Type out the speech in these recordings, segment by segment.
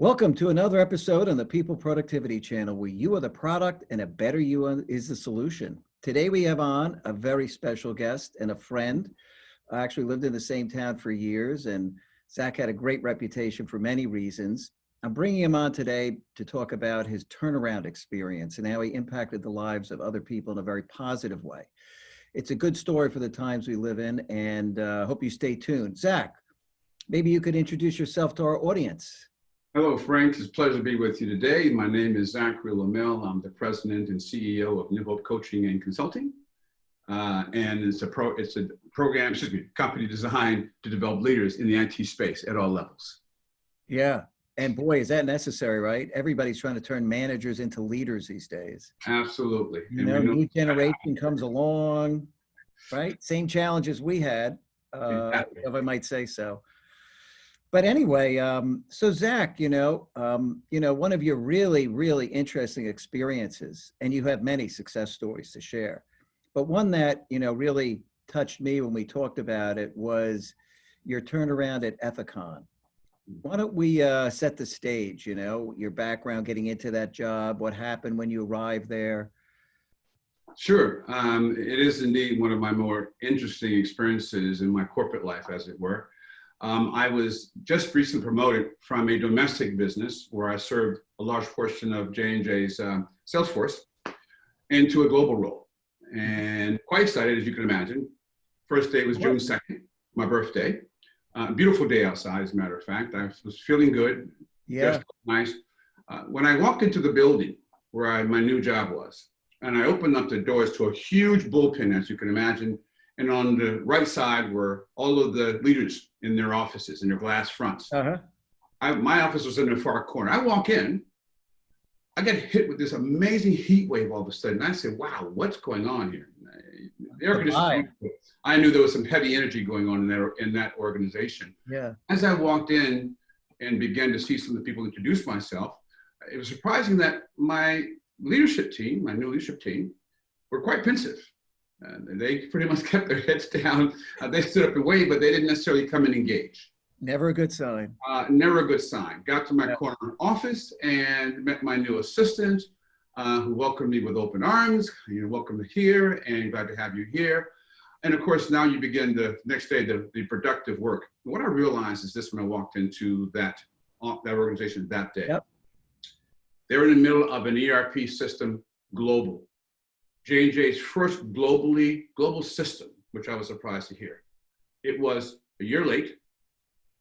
Welcome to another episode on the People Productivity Channel, where you are the product and a better you is the solution. Today we have on a very special guest and a friend. I actually lived in the same town for years, and Zack had a great reputation for many reasons. I'm bringing him on today to talk about his turnaround experience and how he impacted the lives of other people in a very positive way. It's a good story for the times we live in, and hope you stay tuned. Zack, maybe you could introduce yourself to our audience. Hello, Frank. It's a pleasure to be with you today. My name is Zack Lemelle. I'm the president and CEO of New Hope Coaching and Consulting. And it's a company designed to develop leaders in the IT space at all levels. Yeah. And boy, is that necessary, right? Everybody's trying to turn managers into leaders these days. Absolutely. You know, new generation comes along, right? Same challenges we had, if I might say so. But anyway, so Zack, one of your really interesting experiences, and you have many success stories to share, but one that, really touched me when we talked about it was your turnaround at Ethicon. Why don't we set the stage, your background getting into that job, what happened when you arrived there? Sure. It is indeed one of my more interesting experiences in my corporate life, as it were. I was just recently promoted from a domestic business where I served a large portion of J&J's sales force into a global role. And quite excited, as you can imagine. First day was June 2nd, my birthday. Beautiful day outside, as a matter of fact. I was feeling good, Yeah, nice. When I walked into the building where my new job was, and I opened up the doors to a huge bullpen, as you can imagine, and on the right side were all of the leaders in their offices, in their glass fronts. My office was in the far corner. I walk in, I get hit with this amazing heat wave all of a sudden. I said, wow, what's going on here? The air conditioning, I knew there was some heavy energy going on in that organization. yeah. As I walked in and began to see some of the people introduce myself, it was surprising that my leadership team, my new leadership team, were quite pensive. They pretty much kept their heads down. They stood up and waited, but they didn't necessarily come and engage. Never a good sign. Never a good sign. Got to my corner office and met my new assistant, who welcomed me with open arms. Welcome to here, and glad to have you here. And of course, now you begin the next day, the productive work. What I realized is this when I walked into that organization that day. Yep. They're in the middle of an ERP system, global. J&J's first global system, which I was surprised to hear. It was a year late.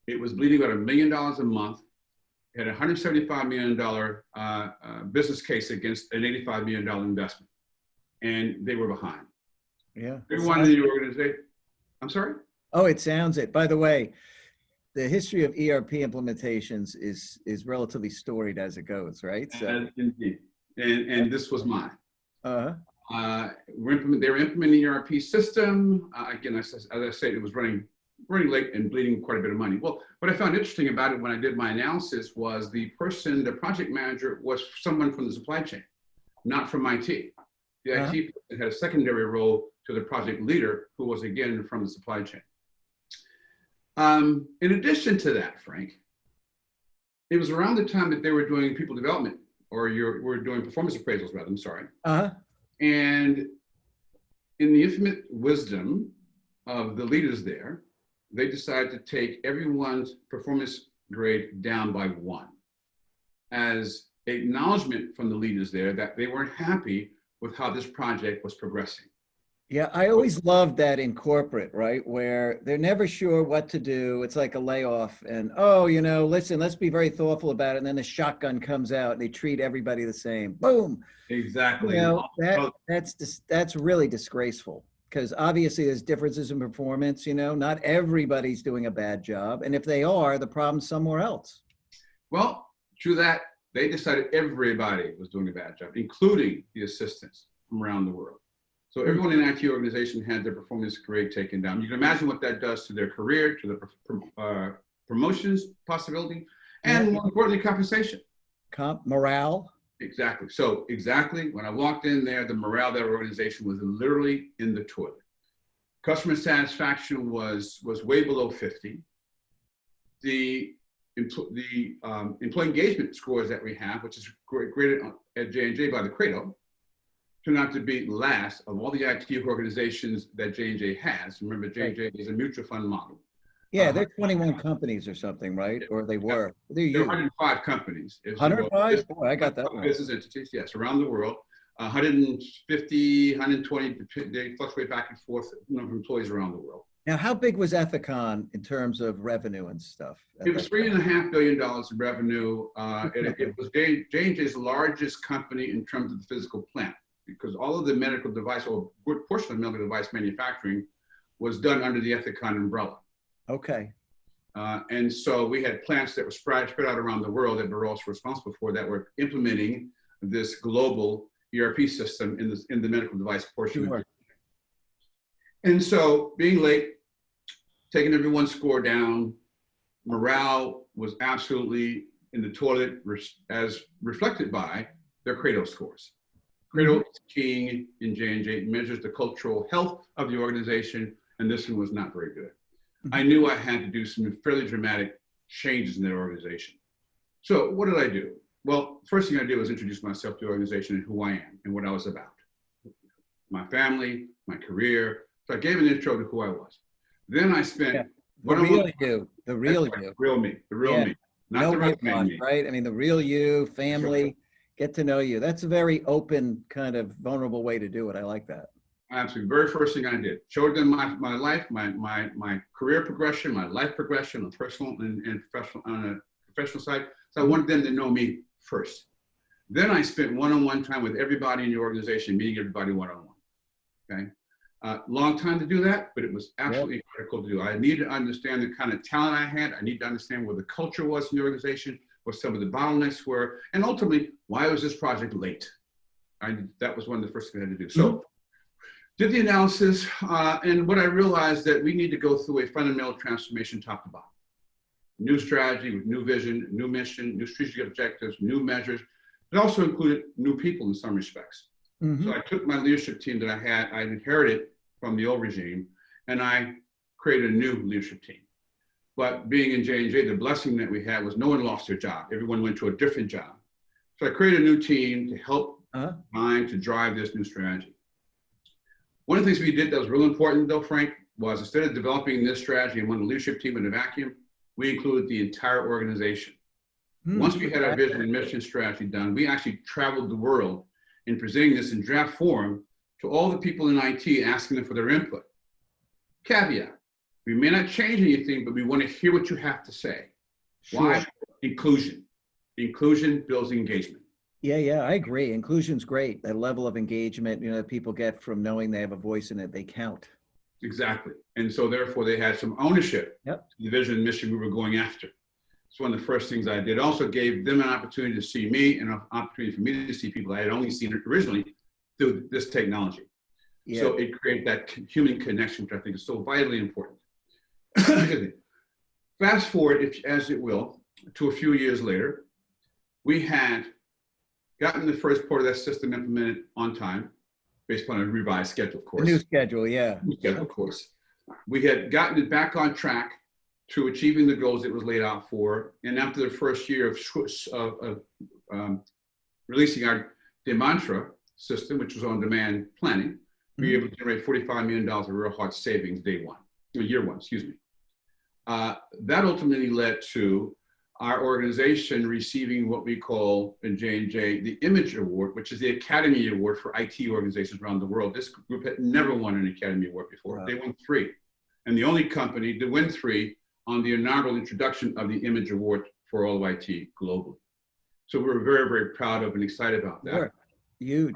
It was bleeding about $1 million a month. It had a $175 million business case against an $85 million investment. And they were behind. Yeah. Everyone in the organization, I'm sorry? Oh, it sounds it. By the way, the history of ERP implementations is relatively storied as it goes, right? So. Indeed. And this was mine. Uh-huh. They were implementing the ERP system. Again, as I said, it was running late and bleeding quite a bit of money. Well, what I found interesting about it when I did my analysis was the project manager was someone from the supply chain, not from IT. The IT had a secondary role to the project leader, who was again from the supply chain. In addition to that, Frank, it was around the time that they were doing people development, or we're doing performance appraisals, rather, I'm sorry. And in the infinite wisdom of the leaders there, they decided to take everyone's performance grade down by 1 as acknowledgement from the leaders there that they weren't happy with how this project was progressing. Yeah, I always loved that in corporate, right? Where they're never sure what to do. It's like a layoff and, listen, let's be very thoughtful about it. And then the shotgun comes out and they treat everybody the same. Boom. Exactly. That's really disgraceful, because obviously there's differences in performance. Not everybody's doing a bad job. And if they are, the problem's somewhere else. Well, true that. They decided everybody was doing a bad job, including the assistants from around the world. So everyone in the IT organization had their performance grade taken down. You can imagine what that does to their career, to the promotions possibility, and more importantly, compensation. Morale. Exactly. So exactly when I walked in there, the morale of that organization was literally in the toilet. Customer satisfaction was way below 50. The employee engagement scores that we have, which is graded at J&J by the Credo, turned out to be last of all the IT organizations that J&J has. Remember, J&J is a mutual fund model. Yeah, they're 21 companies or something, right? Or they were. They're There are huge. 105 companies. 105? Boy, I got that one. Business entities, yes, around the world. 150, 120, they fluctuate back and forth, number of employees around the world. Now, how big was Ethicon in terms of revenue and stuff? It was $3.5 billion in revenue. It was J&J's largest company in terms of the physical plant, because all of the medical device, or a good portion of medical device manufacturing, was done under the Ethicon umbrella. Okay. And so we had plants that were spread out around the world that were also responsible for that were implementing this global ERP system in the medical device portion. Sure. And so being late, taking everyone's score down, morale was absolutely in the toilet, as reflected by their Credo scores. Credo is king in J&J, measures the cultural health of the organization, and this one was not very good. I knew I had to do some fairly dramatic changes in that organization. So what did I do? Well, first thing I did was introduce myself to the organization and who I am and what I was about. My family, my career. So I gave an intro to who I was. Then I spent the real you, the real you. The real me, not No the resume me. right? I mean, the real you, family, get to know you. That's a very open, kind of vulnerable way to do it. I like that. Absolutely. Very first thing I did, showed them my life, my career progression, my life progression on personal and professional, on a professional side. So I wanted them to know me first. Then I spent one-on-one time with everybody in the organization, meeting everybody one-on-one. Okay. Long time to do that, but it was absolutely critical to do. I needed to understand the kind of talent I had. I need to understand where the culture was in the organization, what some of the bottlenecks were, and ultimately, why was this project late? That was one of the first things I had to do. So did the analysis, and what I realized that we need to go through a fundamental transformation top to bottom. New strategy with new vision, new mission, new strategic objectives, new measures. It also included new people in some respects. So I took my leadership team that I inherited from the old regime, and I created a new leadership team. But being in J&J, the blessing that we had was no one lost their job. Everyone went to a different job. So I created a new team to help mine to drive this new strategy. One of the things we did that was real important though, Frank, was instead of developing this strategy among the leadership team in a vacuum, we included the entire organization. Once we had our vision and mission strategy done, we actually traveled the world in presenting this in draft form to all the people in IT, asking them for their input. Caveat, we may not change anything, but we want to hear what you have to say. Sure. Why? Inclusion. Inclusion builds engagement. Yeah, I agree. Inclusion's great. That level of engagement, that people get from knowing they have a voice in it, they count. Exactly. And so therefore they had some ownership to the vision and mission we were going after. It's one of the first things I did. Also gave them an opportunity to see me and an opportunity for me to see people I had only seen originally through this technology. So it created that human connection, which I think is so vitally important. Fast forward, as it will, to a few years later, we had gotten the first part of that system implemented on time, based upon a revised schedule, of course. The new schedule, New schedule, of course. We had gotten it back on track to achieving the goals it was laid out for. And after the first year of releasing our Demantra system, which was on demand planning, we were able to generate $45 million of real hard savings year one, excuse me. That ultimately led to our organization receiving what we call in J&J the Image Award, which is the Academy Award for IT organizations around the world. This group had never won an Academy Award before. Wow. They won 3. And the only company to win 3 on the inaugural introduction of the Image Award for all of IT globally. So we're very, very proud of and excited about that. Sure. Huge.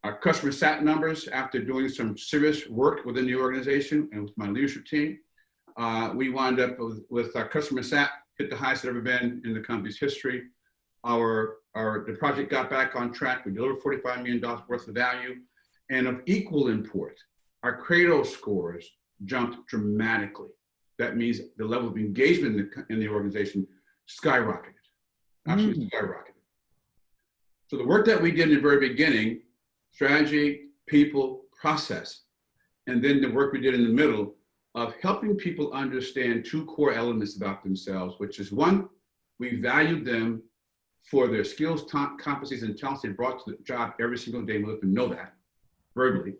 Our customer sat numbers, after doing some serious work within the organization and with my leadership team, we wound up with our customer sat hit the highest it's ever been in the company's history. The project got back on track. We delivered $45 million worth of value. And of equal import, our Credo scores jumped dramatically. That means the level of engagement in the organization skyrocketed, absolutely skyrocketed. So the work that we did in the very beginning, strategy, people, process, and then the work we did in the middle of helping people understand 2 core elements about themselves, which is 1, we valued them for their skills, competencies, and talents they brought to the job every single day. We let them know that verbally.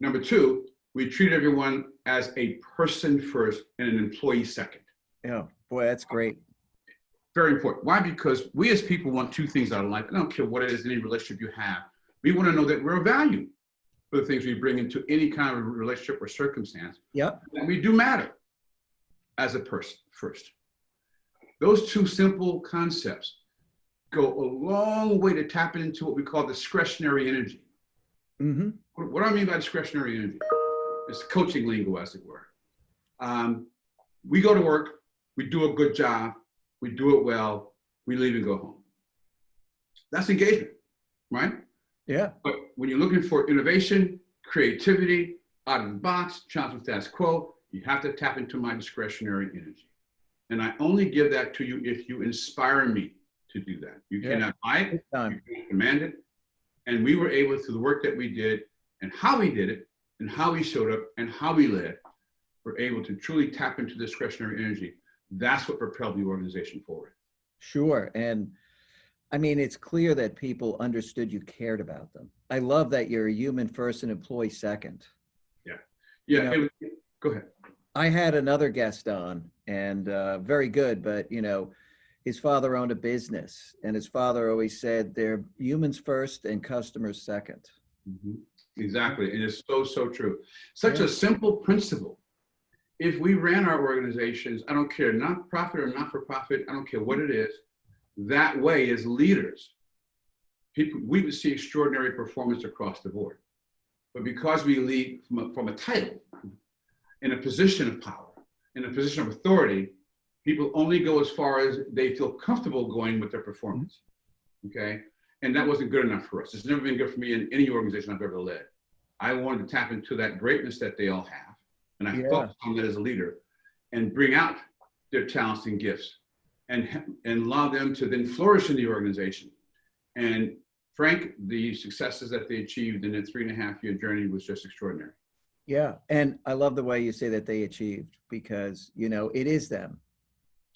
Number two, we treat everyone as a person first and an employee second. Yeah, boy, that's great. Very important. Why? Because we as people want two things out of life. I don't care what it is, any relationship you have. We want to know that we're of value for the things we bring into any kind of relationship or circumstance. Yep. And we do matter as a person first. Those two simple concepts go a long way to tap into what we call discretionary energy. Mm-hmm. What do I mean by discretionary energy? It's coaching lingo, as it were. We go to work, we do a good job, we do it well, we leave and go home. That's engagement, right? Yeah. But when you're looking for innovation, creativity, out of the box, challenge the status quo, you have to tap into my discretionary energy. And I only give that to you if you inspire me to do that. You cannot buy it, you cannot command it. And we were able, through the work that we did and how we did it and how we showed up and how we led, we're able to truly tap into discretionary energy. That's what propelled the organization forward. Sure. And I mean, it's clear that people understood you cared about them. I love that you're a human first and employee second. Yeah. Yeah. You know, go ahead. I had another guest on, and very good, but you know, his father owned a business, and his father always said they're humans first and customers second. Mm-hmm. Exactly. And it's so, so true. Such a simple principle. If we ran our organizations, I don't care, not-for-profit or not-for-profit, I don't care what it is, that way as leaders, we would see extraordinary performance across the board. But because we lead from a title, in a position of power, in a position of authority, people only go as far as they feel comfortable going with their performance, okay? And that wasn't good enough for us. It's never been good for me in any organization I've ever led. I wanted to tap into that greatness that they all have, and I focused on that as a leader, and bring out their talents and gifts, and allow them to then flourish in the organization. And Frank, the successes that they achieved in a 3.5-year journey was just extraordinary. Yeah, and I love the way you say that they achieved, because you know it is them.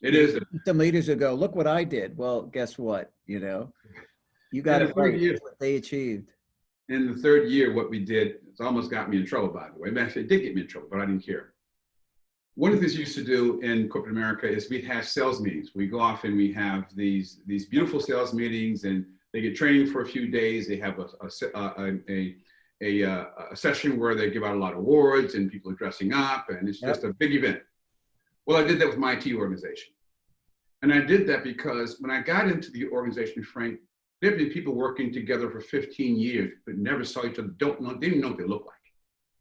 It is some leaders who go, look what I did. Well, guess what? You know, you got it right. That's what they achieved. In the third year, what we did, it's almost got me in trouble, by the way. Actually, it did get me in trouble, but I didn't care. One of the things we used to do in corporate America is we'd have sales meetings. We go off and we have these beautiful sales meetings, and they get training for a few days. They have a session where they give out a lot of awards and people are dressing up, and it's just a big event. Well, I did that with my IT organization. And I did that because when I got into the organization, Frank, there have been people working together for 15 years, but never saw each other, they didn't know what they looked like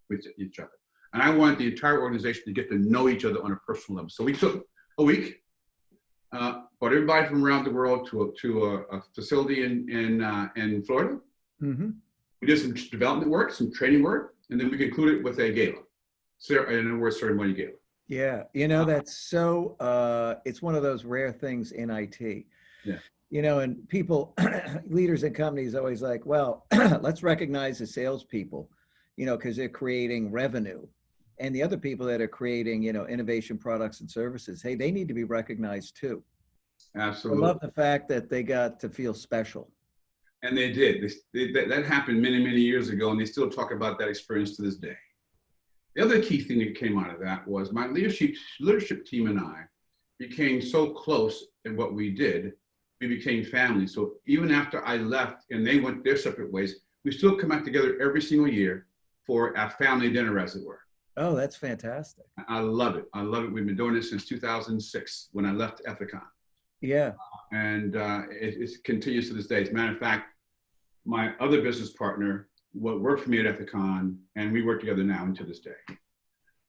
with each other. And I wanted the entire organization to get to know each other on a personal level. So we took a week, brought everybody from around the world to a facility in Florida. Mm-hmm. We did some development work, some training work, and then we concluded with a gala, an award ceremony gala. Yeah, you know, that's so, it's one of those rare things in IT. Yeah. You know, and people, leaders in companies always like, well, let's recognize the salespeople, you know, because they're creating revenue. And the other people that are creating, you know, innovation products and services, hey, they need to be recognized too. Absolutely. I love the fact that they got to feel special. And they did. That happened many, many years ago, and they still talk about that experience to this day. The other key thing that came out of that was my leadership team and I became so close in what we did, we became family. So even after I left and they went their separate ways, we still come out together every single year for a family dinner, as it were. Oh, that's fantastic. I love it. I love it. We've been doing this since 2006 when I left Ethicon. Yeah. And it continues to this day. As a matter of fact, my other business partner worked for me at Ethicon, and we work together now and to this day.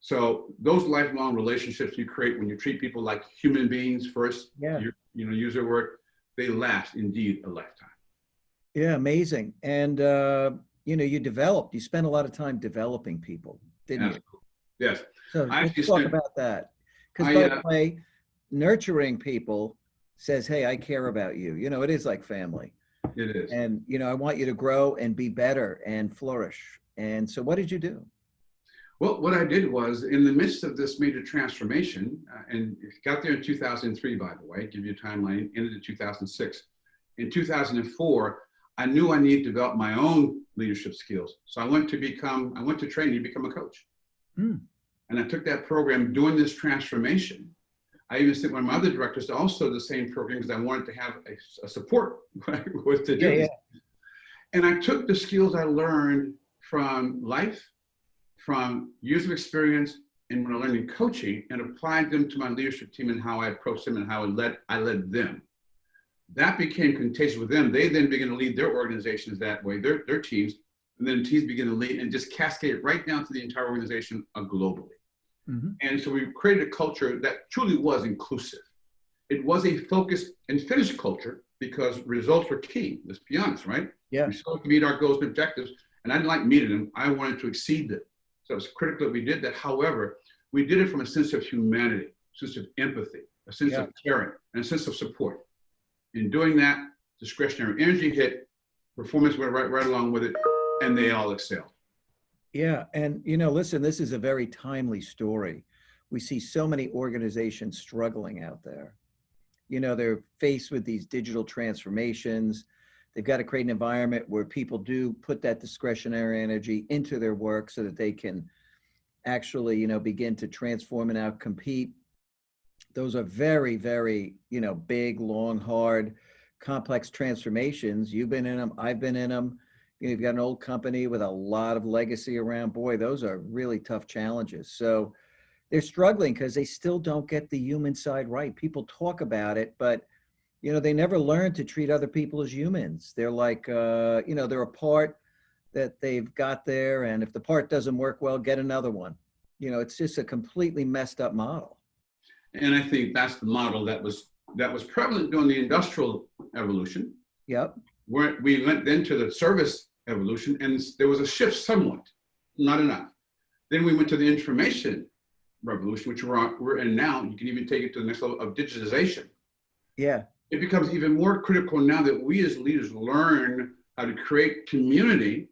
So those lifelong relationships you create when you treat people like human beings first, use their work, they last indeed a lifetime. Yeah, amazing. And, you know, you spent a lot of time developing people, didn't you? Yes. So let's talk about that. Because by the way, nurturing people says, hey, I care about you. You know, it is like family. It is. And, you know, I want you to grow and be better and flourish. And so what did you do? Well, what I did was, in the midst of this major transformation, and it got there in 2003, by the way, give you a timeline, ended in 2006. In 2004, I knew I needed to develop my own leadership skills. So I went to training to become a coach. Mm. And I took that program during this transformation. I even sent one of my other directors to also the same program because I wanted to have a support with to do this. And I took the skills I learned from life, from years of experience, and when I learned in coaching, and applied them to my leadership team and how I approached them and how I led them. That became contagious with them. They then began to lead their organizations that way, their teams, and then teams begin to lead and just cascade it right down to the entire organization globally. Mm-hmm. And so we created a culture that truly was inclusive. It was a focused and finished culture because results were key. Let's be honest, right? Yeah. We still have to meet our goals and objectives, and I didn't like meeting them. I wanted to exceed them. So it was critical that we did that. However, we did it from a sense of humanity, a sense of empathy, a sense of caring, and a sense of support. In doing that, discretionary energy hit, performance went right along with it, and they all excelled. Yeah, and listen, this is a very timely story. We see so many organizations struggling out there. They're faced with these digital transformations. They've got to create an environment where people do put that discretionary energy into their work so that they can actually, begin to transform and outcompete. Those are very, very, big, long, hard, complex transformations. You've been in them. I've been in them. You've got an old company with a lot of legacy around. Boy, those are really tough challenges. So they're struggling because they still don't get the human side right. People talk about it, but they never learn to treat other people as humans. They're like, they're a part that they've got there, and if the part doesn't work well, get another one. It's just a completely messed up model. And I think that's the model that was prevalent during the industrial evolution. Yep. Where we went then to the service evolution, and there was a shift somewhat, not enough. Then we went to the information revolution, which we're in now. You can even take it to the next level of digitization. Yeah. It becomes even more critical now that we as leaders learn how to create community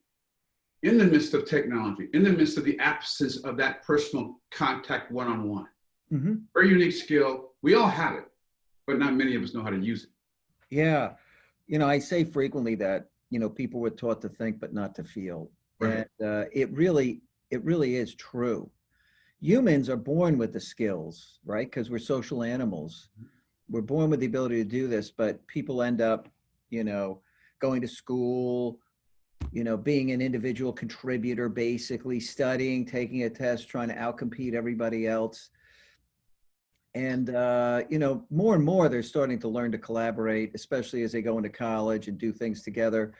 in the midst of technology, in the midst of the absence of that personal contact one-on-one. Mm-hmm. Very unique skill. We all have it, but not many of us know how to use it. Yeah. I say frequently that, people were taught to think, but not to feel. Right. And it really is true. Humans are born with the skills, right? Because we're social animals. We're born with the ability to do this, but people end up, going to school, being an individual contributor, basically studying, taking a test, trying to outcompete everybody else. And, more and more, they're starting to learn to collaborate, especially as they go into college and do things together.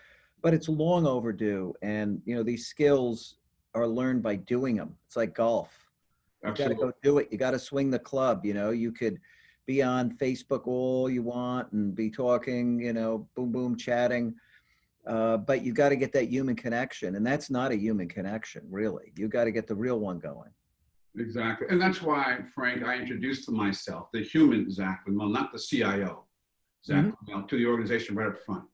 But it's long overdue. And, these skills are learned by doing them. It's like golf. You got to go do it. You got to swing the club. You could be on Facebook all you want and be talking, boom, boom, chatting. But you got to get that human connection. And that's not a human connection, really. You got to get the real one going. Exactly. And that's why, Frank, I introduced myself, the human Zack Lemelle, not the CIO, Zack Lemelle, to the organization right up front.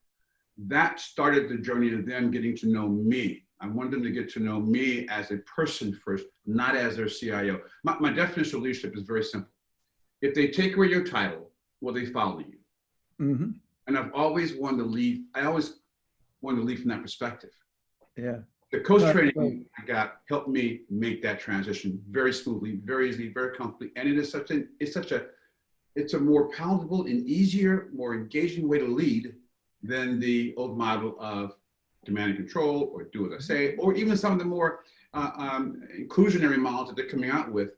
That started the journey of them getting to know me. I wanted them to get to know me as a person first, not as their CIO. My definition of leadership is very simple. If they take away your title, will they follow you? Mm-hmm. And I've always wanted to lead. I always wanted to lead from that perspective. Yeah. The coach training I got helped me make that transition very smoothly, very easily, very comfortably. And it is it's a more palatable and easier, more engaging way to lead than the old model of demand and control, or do as I say, or even some of the more inclusionary models that they're coming out with,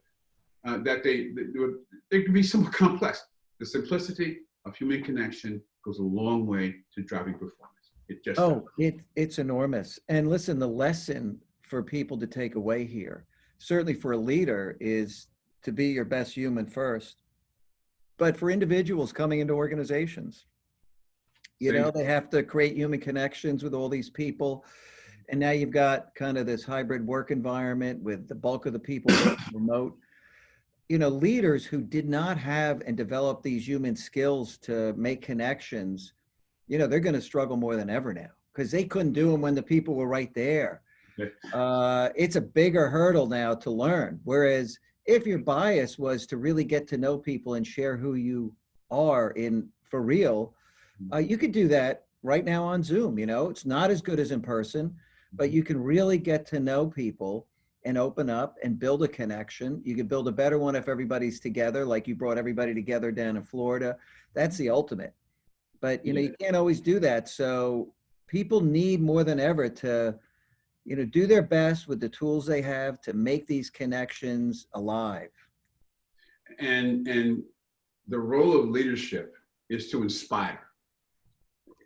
that they can be somewhat complex. The simplicity of human connection goes a long way to driving performance. It just it's enormous. And listen, the lesson for people to take away here, certainly for a leader, is to be your best human first. But for individuals coming into organizations, they have to create human connections with all these people. And now you've got kind of this hybrid work environment with the bulk of the people remote. Leaders who did not have and develop these human skills to make connections, they're going to struggle more than ever now, because they couldn't do them when the people were right there. it's a bigger hurdle now to learn. Whereas if your bias was to really get to know people and share who you are in for real, you could do that right now on Zoom. You know, it's not as good as in person, but you can really get to know people and open up and build a connection. You could build a better one if everybody's together, like you brought everybody together down in Florida. That's the ultimate. But, you know, you can't always do that. So people need more than ever to, you know, do their best with the tools they have to make these connections alive. And the role of leadership is to inspire.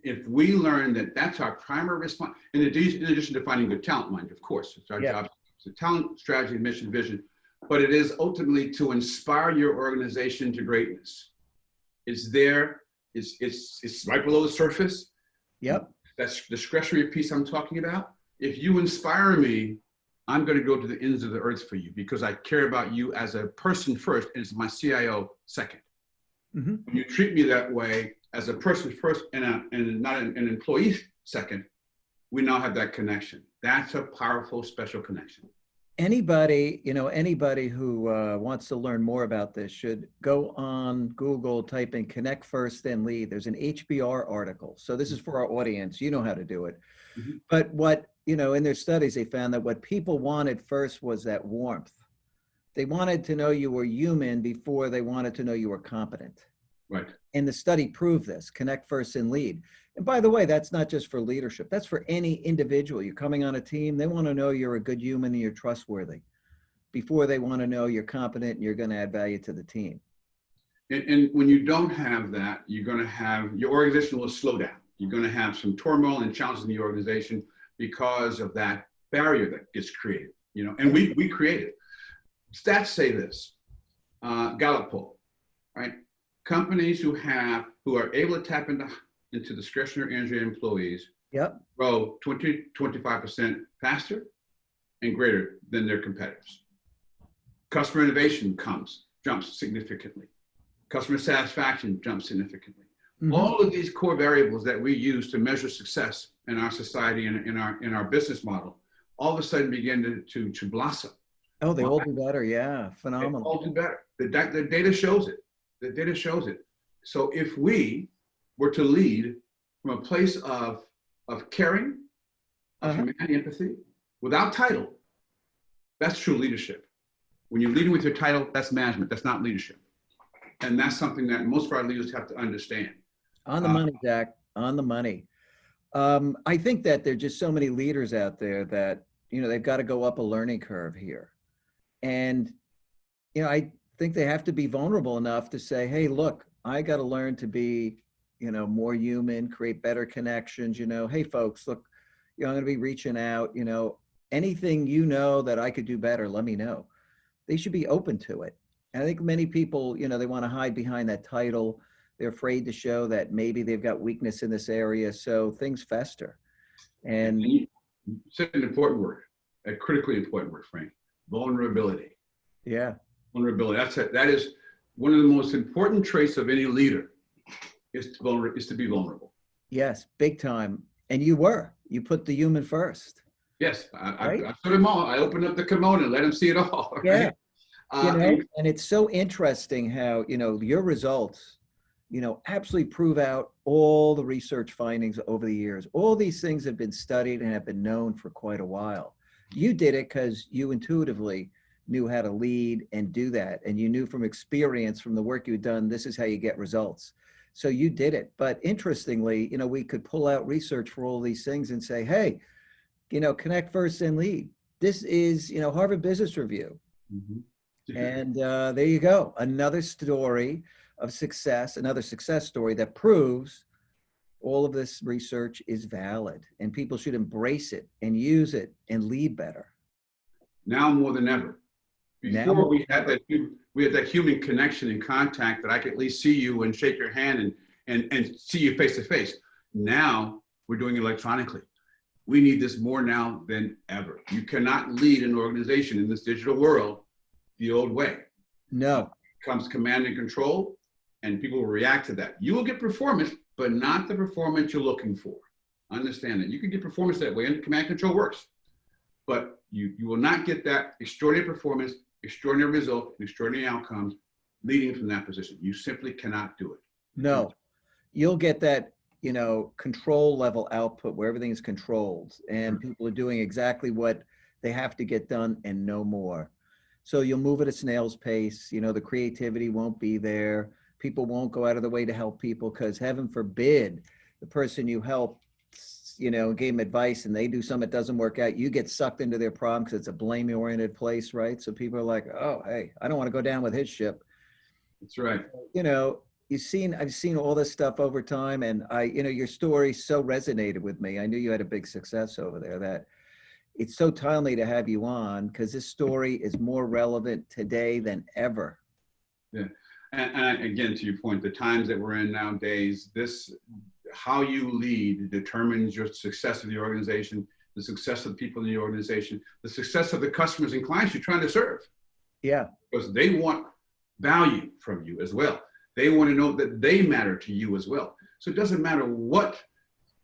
If we learn that that's our primary response, in addition to finding good talent, mind you, of course, it's our job. It's a talent, strategy, mission, vision, but it is ultimately to inspire your organization to greatness. It's there, it's right below the surface. Yep. That's discretionary piece I'm talking about. If you inspire me, I'm going to go to the ends of the earth for you because I care about you as a person first, and it's my CIO second. Mm-hmm. When you treat me that way as a person first and not an employee second, we now have that connection. That's a powerful, special connection. Anybody, you know, anybody who wants to learn more about this should go on Google, type in Connect First, then Lead. There's an HBR article. So this is for our audience. You know how to do it. Mm-hmm. But what, you know, in their studies, they found that what people wanted first was that warmth. They wanted to know you were human before they wanted to know you were competent. Right. And the study proved this, Connect First and Lead. And by the way, that's not just for leadership. That's for any individual. You're coming on a team, they want to know you're a good human and you're trustworthy before they want to know you're competent and you're going to add value to the team. And when you don't have that, you're going to have, your organization will slow down. You're going to have some turmoil and challenges in the organization because of that barrier that gets created, you know, and we create it. Stats say this, Gallup poll, right? Companies who are able to tap into discretionary energy employees grow 25% faster and greater than their competitors. Customer innovation jumps significantly. Customer satisfaction jumps significantly. Mm-hmm. All of these core variables that we use to measure success in our society and in our business model, all of a sudden begin to blossom. Oh, they all do better. Yeah, phenomenal. They all do better. The data shows it. The data shows it. So if we were to lead from a place of caring, of humanity, empathy, without title, that's true leadership. When you're leading with your title, that's management. That's not leadership. And that's something that most of our leaders have to understand. On the money, Zach, on the money. I think that there are just so many leaders out there that, you know, they've got to go up a learning curve here. And, you know, I think they have to be vulnerable enough to say, hey, look, I got to learn to be, you know, more human, create better connections, you know, hey folks, look, you know, I'm going to be reaching out, you know, anything, you know, that I could do better, let me know. They should be open to it. And I think many people, you know, they want to hide behind that title. They're afraid to show that maybe they've got weakness in this area. So things fester. And you said an important word, a critically important word, Frank, vulnerability. Yeah. Vulnerability. That is one of the most important traits of any leader is to be vulnerable. Yes, big time. And you put the human first. Yes, I put them all. I opened up the kimono and let them see it all. Right? Yeah. You know, and it's so interesting how, you know, your results, you know, absolutely prove out all the research findings over the years. All these things have been studied and have been known for quite a while. You did it because you intuitively knew how to lead and do that. And you knew from experience, from the work you've done, this is how you get results. So you did it. But interestingly, you know, we could pull out research for all these things and say, hey, you know, Connect First and Lead. This is, you know, Harvard Business Review. Mm-hmm. And there you go. Another story of success, another success story that proves all of this research is valid and people should embrace it and use it and lead better. Now more than ever. Before we had that human connection and contact that I could at least see you and shake your hand and see you face to face. Now we're doing it electronically. We need this more now than ever. You cannot lead an organization in this digital world the old way. No. It comes command and control, and people will react to that. You will get performance, but not the performance you're looking for. Understand that. You can get performance that way, and command and control works. but you will not get that extraordinary performance, extraordinary result, and extraordinary outcomes leading from that position. You simply cannot do it. No, you'll get that, you know, control level output where everything is controlled and people are doing exactly what they have to get done and no more. So you'll move at a snail's pace. You know, the creativity won't be there. People won't go out of the way to help people because heaven forbid the person you help, you know, gave them advice and they do something that doesn't work out. You get sucked into their problem because it's a blame-oriented place, right? So people are like, oh, hey, I don't want to go down with his ship. That's right. You know, I've seen all this stuff over time, and you know, your story so resonated with me. I knew you had a big success over there that it's so timely to have you on because this story is more relevant today than ever. Yeah. And again, to your point, the times that we're in nowadays, how you lead determines your success of the organization, the success of the people in the organization, the success of the customers and clients you're trying to serve. Yeah. Because they want value from you as well. They want to know that they matter to you as well. So it doesn't matter what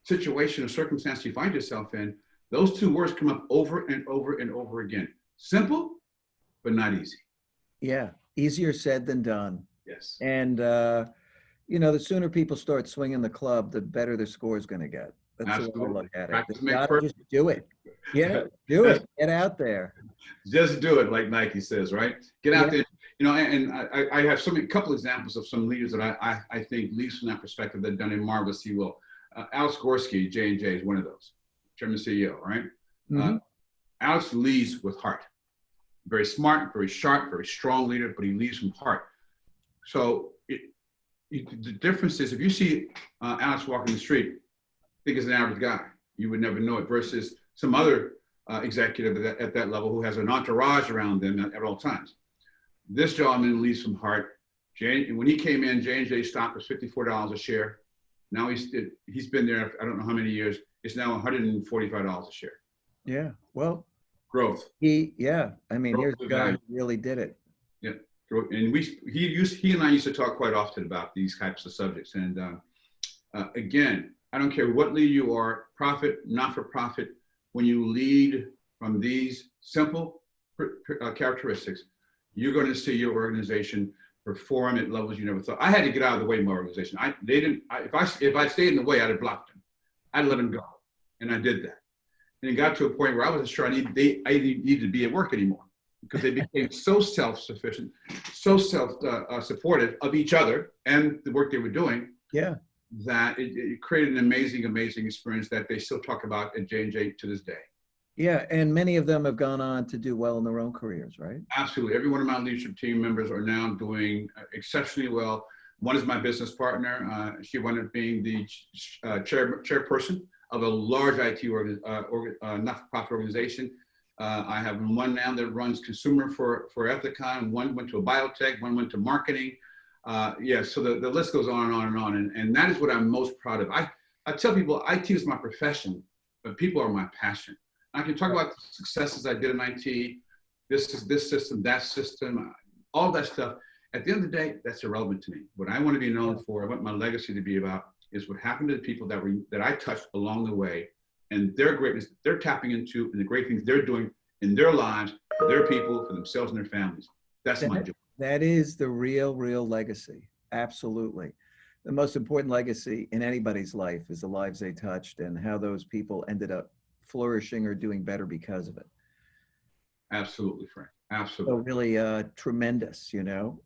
situation or circumstance you find yourself in, those two words come up over and over and over again. Simple, but not easy. Yeah. Easier said than done. Yes. And, you know, the sooner people start swinging the club, the better the score is going to get. That's Absolutely. the way I look at it. Practice You makes gotta perfect. just do it. Yeah, do it. Get out there. Just do it, like Nike says, right? Get out there. You know, and I have couple examples of some leaders that I think leads from that perspective that have done a marvelous well. Alex Gorski, J&J, is one of those, Chairman CEO, right? Mm-hmm. Alex leads with heart. Very smart, very sharp, very strong leader, but he leads from heart. So the difference is if you see Alex walking the street, think he's an average guy. You would never know it versus some other executive at that level who has an entourage around them at all times. This gentleman leads from heart. When he came in, J&J stock was $54 a share. Now he's been there, I don't know how many years. It's now $145 a share. Yeah. Well, growth. I mean, Growth here's a guy who really did it. Yeah. And he and I used to talk quite often about these types of subjects. And again, I don't care what leader you are, profit, not for profit, when you lead from these simple characteristics, you're going to see your organization perform at levels you never thought. I had to get out of the way of my organization. If I stayed in the way, I'd have blocked them. I'd let them go. And I did that. And it got to a point where I wasn't sure I needed to be at work anymore because they became so self-sufficient, so self-supportive of each other and the work they were doing. Yeah. That it created an amazing, amazing experience that they still talk about at J&J to this day. Yeah, and many of them have gone on to do well in their own careers, right? Absolutely. Every one of my leadership team members are now doing exceptionally well. One is my business partner. She wound up being the chairperson of a large IT not-for-profit organization. I have one now that runs consumer for Ethicon. One went to a biotech. One went to marketing. So the list goes on and on and on. And that is what I'm most proud of. I tell people IT is my profession, but people are my passion. I can talk about the successes I did in IT, this system, that system, all that stuff. At the end of the day, that's irrelevant to me. What I want to be known for, I want my legacy to be about, is what happened to the people that I touched along the way, and their greatness they're tapping into, and the great things they're doing in their lives, for their people, for themselves and their families. That's my job. That is the real legacy. Absolutely. The most important legacy in anybody's life is the lives they touched and how those people ended up flourishing or doing better because of it. Absolutely, Frank. Absolutely. So really tremendous, you know.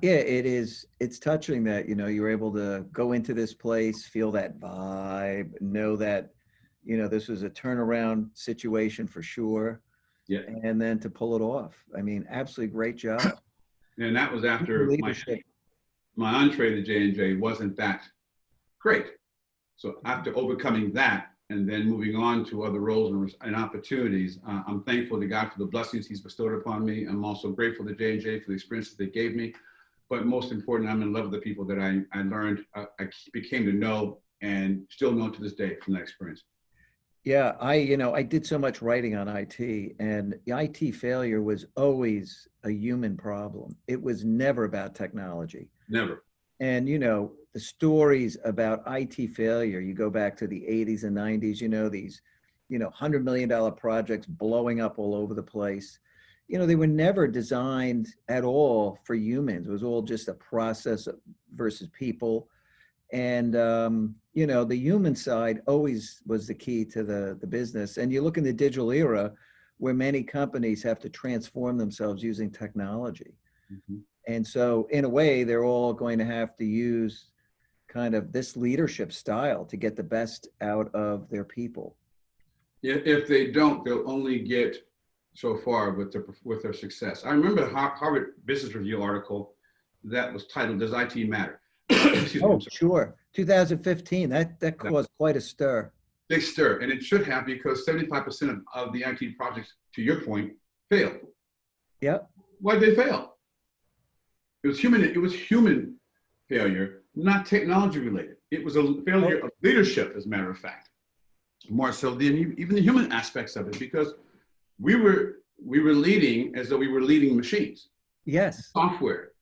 It's touching that, you know, you're able to go into this place, feel that vibe, know that, you know, this was a turnaround situation for sure. Yeah. And then to pull it off. I mean, absolutely great job. And that was after my entree to J&J wasn't that great. So after overcoming that and then moving on to other roles and opportunities, I'm thankful to God for the blessings he's bestowed upon me. I'm also grateful to J&J for the experiences they gave me. But most important, I'm in love with the people that I learned, I became to know and still know to this day from that experience. Yeah, I did so much writing on IT, and IT failure was always a human problem. It was never about technology. Never. And, you know, the stories about IT failure, you go back to the 80s and 90s, you know, these you know, $100 million projects blowing up all over the place. You know, they were never designed at all for humans. It was all just a process versus people. And, you know, the human side always was the key to the business. And you look in the digital era where many companies have to transform themselves using technology. Mhm. And so in a way, they're all going to have to use kind of this leadership style to get the best out of their people. If they don't, they'll only get so far with their success. I remember the Harvard Business Review article that was titled, "Does IT Matter?" Excuse me, Oh, I'm sorry. sure. 2015, that caused quite a stir. Big stir, and it should have, because 75% of the IT projects, to your point, failed. Yep. Why did they fail? It was human failure, not technology related. It was a failure of leadership, as a matter of fact, more so than even the human aspects of it, because we were leading as though we were leading machines, Yes. software,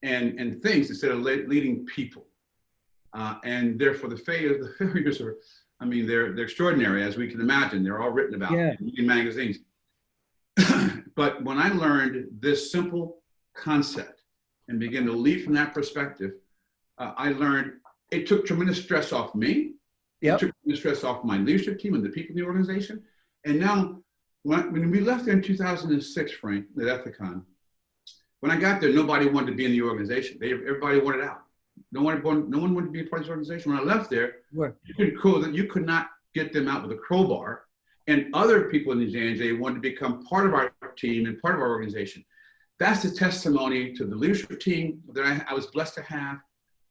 and things instead of leading people. And therefore, the failures are, I mean, they're extraordinary, as we can imagine. They're all written about in magazines. But when I learned this simple concept and began to lead from that perspective, I learned it took tremendous stress off me. It took tremendous stress off my leadership team and the people in the organization. And now, when we left there in 2006, Frank, at Ethicon, when I got there, nobody wanted to be in the organization. Everybody wanted out. No one wanted to be a part of this organization. When I left there, you could not get them out with a crowbar. And other people in the J&J wanted to become part of our team and part of our organization. That's the testimony to the leadership team that I was blessed to have,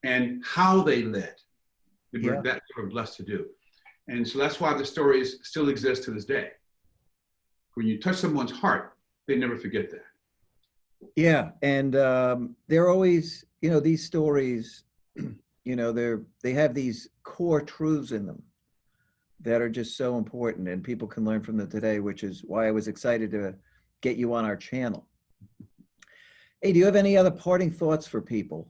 and how they led. We were that sort of blessed to do. And so that's why the stories still exist to this day. When you touch someone's heart, they never forget that. Yeah, and they're always, you know, these stories, you know, they have these core truths in them that are just so important, and people can learn from them today, which is why I was excited to get you on our channel. Hey, do you have any other parting thoughts for people?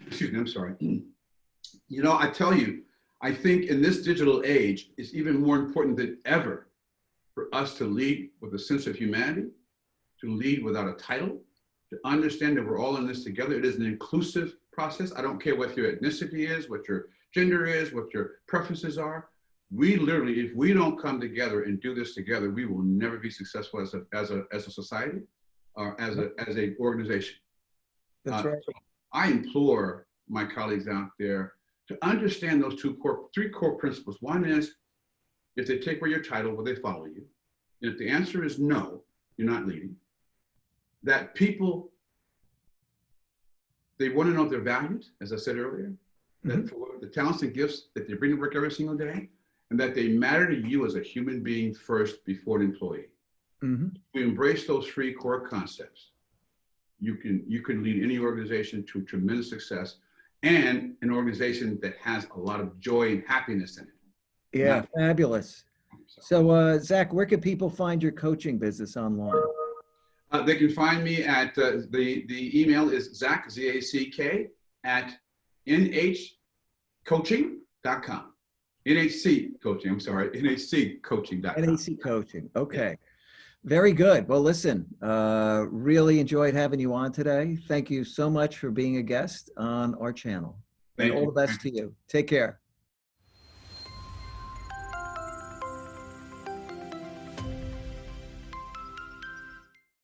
Excuse me, I'm sorry. You know, I tell you, I think in this digital age, it's even more important than ever for us to lead with a sense of humanity, to lead without a title, to understand that we're all in this together. It is an inclusive process. I don't care what your ethnicity is, what your gender is, what your preferences are. We literally, if we don't come together and do this together, we will never be successful as a society or as a organization. That's right. So I implore my colleagues out there to understand those three core principles. One is, if they take away your title, will they follow you? And if the answer is no, you're not leading. That people, they want to know their values, as I said earlier, that for the talents and gifts that they bring to work every single day, and that they matter to you as a human being first before an employee. If we embrace those three core concepts, you can lead any organization to tremendous success, and an organization that has a lot of joy and happiness in it. Yeah, fabulous. So, Zach, where can people find your coaching business online? They can find me at the email is Zack, Z-A-C-K, at nhcoaching.com. NHC coaching, I'm sorry, nhccoaching.com. NAC Coaching. Okay. Very good. Well, listen, really enjoyed having you on today. Thank you so much for being a guest on our channel. And all the best to you. Take care.